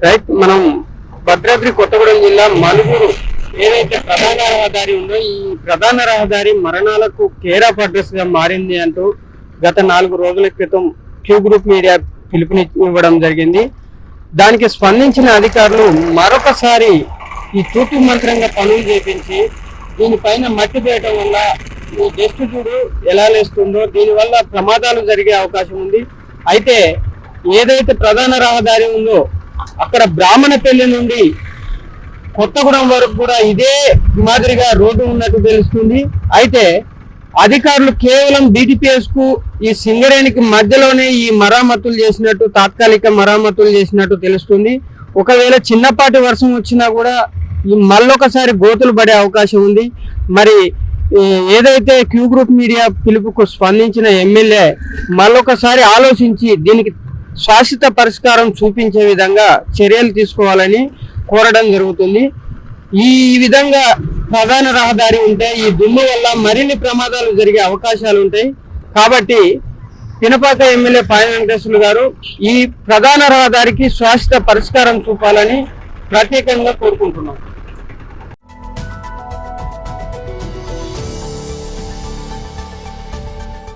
Right మనం భద్రాద్రి కొత్తగూడెం జిల్లా మనుగురు ఏదైతే ప్రధాన రహదారి ఉందో ఈ ప్రధాన రహదారి మరణాలకు కేర్ ఆఫ్ అడ్రస్ గా మారింది అంటూ గత 4 రోజుల క్రితం క్యూ గ్రూప్ మీడియా పిలుపునివ్వడం జరిగింది. దానికి స్పందించిన అధికారులు మరొకసారి ఈ తూటు మంత్రంగా పనులు చేపించి దీనిపైన మట్టి వేయటం వల్ల ఈ డస్ట్ చూడు ఎలా లేస్తుందో దీనివల్ల ప్రమాదాలు జరిగే అవకాశం ఉంది. అయితే ఏదైతే ప్రధాన రహదారి ఉందో అక్కడ బ్రాహ్మణపల్లి నుండి కొత్తగూడెం వరకు కూడా ఇదే మాదిరిగా రోడ్డు ఉన్నట్టు తెలుస్తుంది. అయితే అధికారులు కేవలం బీటీపీఎస్ కు ఈ సింగరేణికి మధ్యలోనే ఈ మరామతులు చేసినట్టు తాత్కాలిక మరామతులు చేసినట్టు తెలుస్తుంది. ఒకవేళ చిన్నపాటి వర్షం వచ్చినా కూడా ఈ మళ్ళొకసారి గోతులు పడే అవకాశం ఉంది. మరి ఏదైతే క్యూ గ్రూప్ మీడియా పిలుపుకు స్పందించిన ఎమ్మెల్యే మళ్ళొకసారి ఆలోచించి దీనికి శాశ్వత పరిష్కారం చూపించే విధంగా చర్యలు తీసుకోవాలని కోరడం జరుగుతుంది. ఈ విధంగా ప్రధాన రహదారి ఉంటే ఈ దుమ్ము వల్ల మరిన్ని ప్రమాదాలు జరిగే అవకాశాలు ఉంటాయి. కాబట్టి పినపాక ఎమ్మెల్యే పాయ వెంకటేశ్వర్లు గారు ఈ ప్రధాన రహదారికి శాశ్వత పరిష్కారం చూపాలని ప్రత్యేకంగా కోరుకుంటున్నాం.